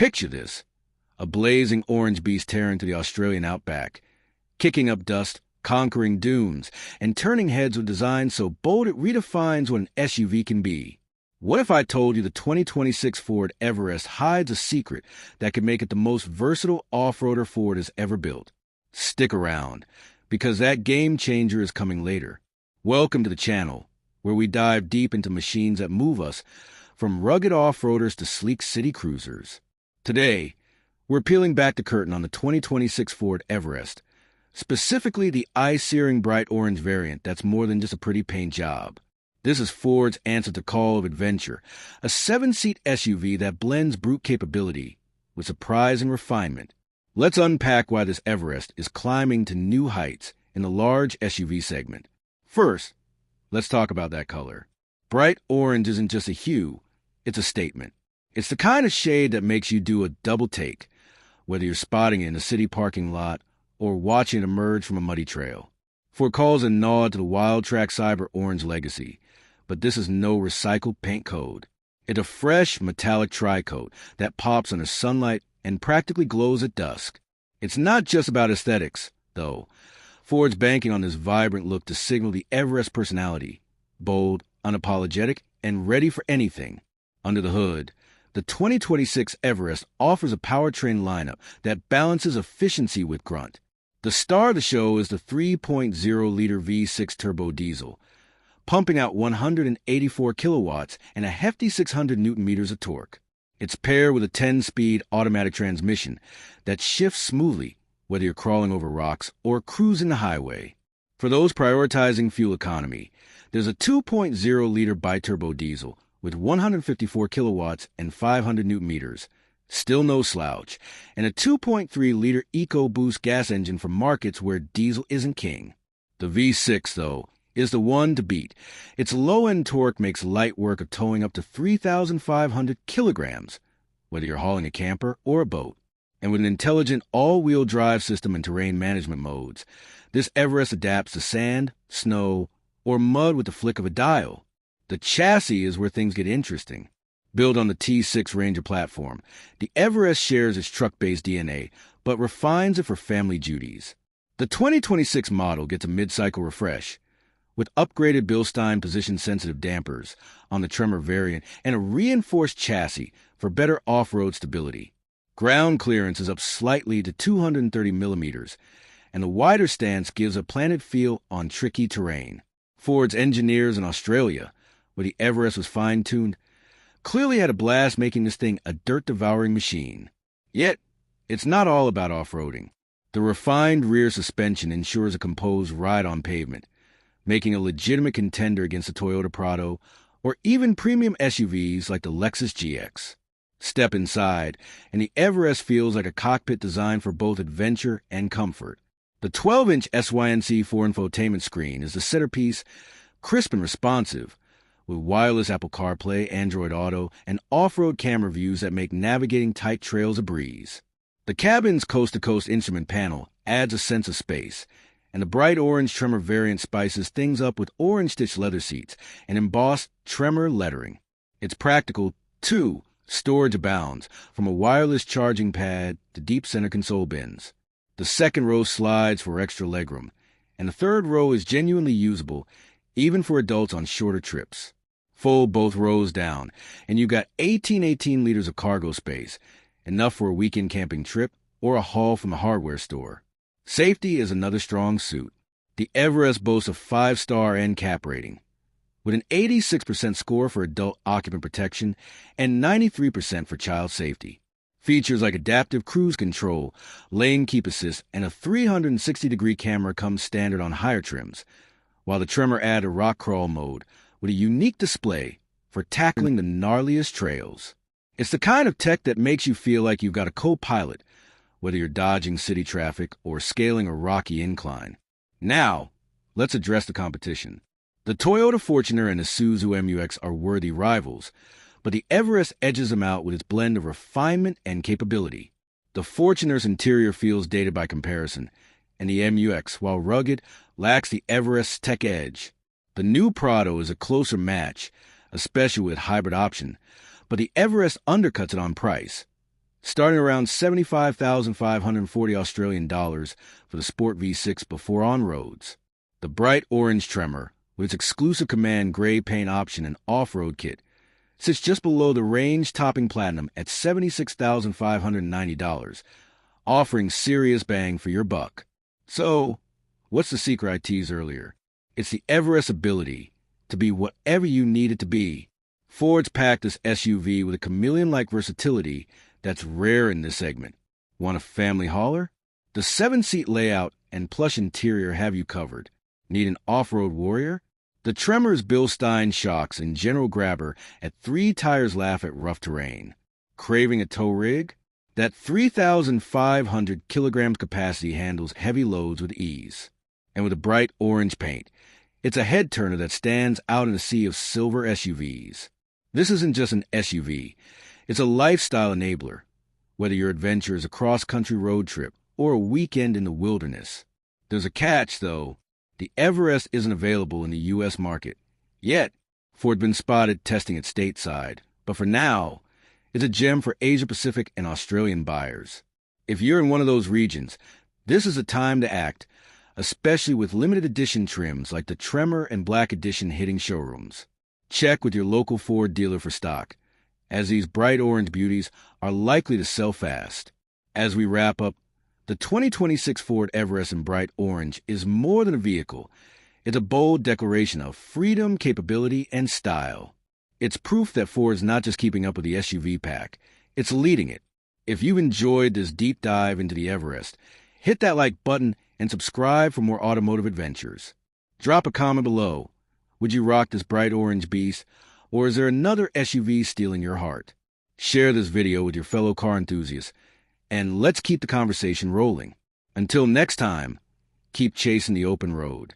Picture this: a blazing orange beast tearing to the Australian outback, kicking up dust, conquering dunes, and turning heads with designs so bold it redefines what an SUV can be. What if I told you the 2026 Ford Everest hides a secret that could make it the most versatile off-roader Ford has ever built? Stick around, because that game changer is coming later. Welcome to the channel, where we dive deep into machines that move us, from rugged off-roaders to sleek city cruisers. Today, we're peeling back the curtain on the 2026 Ford Everest, specifically the eye-searing bright orange variant that's more than just a pretty paint job. This is Ford's answer to call of adventure, a 7-seat SUV that blends brute capability with surprise and refinement. Let's unpack why this Everest is climbing to new heights in the large SUV segment. First, let's talk about that color. Bright orange isn't just a hue, it's a statement. It's the kind of shade that makes you do a double take, whether you're spotting it in a city parking lot or watching it emerge from a muddy trail. Ford calls a nod to the Wildtrak Cyber Orange legacy, but this is no recycled paint code. It's a fresh, metallic tri-coat that pops under sunlight and practically glows at dusk. It's not just about aesthetics, though. Ford's banking on this vibrant look to signal the Everest personality: bold, unapologetic, and ready for anything. Under the hood, the 2026 Everest offers a powertrain lineup that balances efficiency with grunt. The star of the show is the 3.0-liter V6 turbo diesel, pumping out 184 kilowatts and a hefty 600 newton-meters of torque. It's paired with a 10-speed automatic transmission that shifts smoothly, whether you're crawling over rocks or cruising the highway. For those prioritizing fuel economy, there's a 2.0-liter biturbo diesel with 154 kilowatts and 500 newton-meters, still no slouch, and a 2.3-liter EcoBoost gas engine for markets where diesel isn't king. The V6, though, is the one to beat. Its low-end torque makes light work of towing up to 3,500 kilograms, whether you're hauling a camper or a boat. And with an intelligent all-wheel drive system and terrain management modes, this Everest adapts to sand, snow, or mud with the flick of a dial. The chassis is where things get interesting. Built on the T6 Ranger platform, the Everest shares its truck-based DNA, but refines it for family duties. The 2026 model gets a mid-cycle refresh, with upgraded Bilstein position-sensitive dampers on the Tremor variant and a reinforced chassis for better off-road stability. Ground clearance is up slightly to 230 millimeters, and the wider stance gives a planted feel on tricky terrain. Ford's engineers in Australia, where the Everest was fine-tuned, clearly had a blast making this thing a dirt-devouring machine. Yet, it's not all about off-roading. The refined rear suspension ensures a composed ride on pavement, making a legitimate contender against the Toyota Prado or even premium SUVs like the Lexus GX. Step inside, and the Everest feels like a cockpit designed for both adventure and comfort. The 12-inch SYNC4 infotainment screen is the centerpiece, crisp and responsive, with wireless Apple CarPlay, Android Auto, and off-road camera views that make navigating tight trails a breeze. The cabin's coast-to-coast instrument panel adds a sense of space, and the bright orange Tremor variant spices things up with orange-stitched leather seats and embossed Tremor lettering. It's practical, too. Storage abounds, from a wireless charging pad to deep center console bins. The second row slides for extra legroom, and the third row is genuinely usable, even for adults on shorter trips. Fold both rows down, and you've got 18 liters of cargo space, enough for a weekend camping trip or a haul from a hardware store. Safety is another strong suit. The Everest boasts a 5-star NCAP rating, with an 86% score for adult occupant protection and 93% for child safety. Features like adaptive cruise control, lane keep assist, and a 360-degree camera come standard on higher trims, while the Tremor add a rock crawl mode with a unique display for tackling the gnarliest trails. It's the kind of tech that makes you feel like you've got a co-pilot, whether you're dodging city traffic or scaling a rocky incline. Now, let's address the competition. The Toyota Fortuner and the Isuzu MU-X are worthy rivals, but the Everest edges them out with its blend of refinement and capability. The Fortuner's interior feels dated by comparison, and the MU-X, while rugged, lacks the Everest's tech edge. The new Prado is a closer match, especially with hybrid option, but the Everest undercuts it on price. starting around 75,540 Australian dollars for the Sport V6 before on-roads. The bright orange Tremor, with its exclusive Command gray paint option and off-road kit, sits just below the range-topping Platinum at $76,590, offering serious bang for your buck. So, what's the secret I teased earlier? It's the Everest's ability to be whatever you need it to be. Ford's packed this SUV with a chameleon-like versatility that's rare in this segment. Want a family hauler? The 7-seat layout and plush interior have you covered. Need an off-road warrior? The Tremor's Bilstein shocks and general grabber at 3 tires laugh at rough terrain. Craving a tow rig? That 3,500 kilograms capacity handles heavy loads with ease. And with a bright orange paint, it's a head-turner that stands out in a sea of silver SUVs. This isn't just an SUV. It's a lifestyle enabler, whether your adventure is a cross-country road trip or a weekend in the wilderness. There's a catch, though. The Everest isn't available in the U.S. market. Yet, Ford's been spotted testing it stateside. But for now, it's a gem for Asia-Pacific and Australian buyers. If you're in one of those regions, this is the time to act, especially with limited edition trims like the Tremor and Black Edition hitting showrooms. Check with your local Ford dealer for stock, as these bright orange beauties are likely to sell fast. As we wrap up, the 2026 Ford Everest in bright orange is more than a vehicle. It's a bold declaration of freedom, capability, and style. It's proof that Ford's not just keeping up with the SUV pack, it's leading it. If you've enjoyed this deep dive into the Everest, hit that like button and subscribe for more automotive adventures. Drop a comment below. Would you rock this bright orange beast, or is there another SUV stealing your heart? Share this video with your fellow car enthusiasts, and let's keep the conversation rolling. Until next time, keep chasing the open road.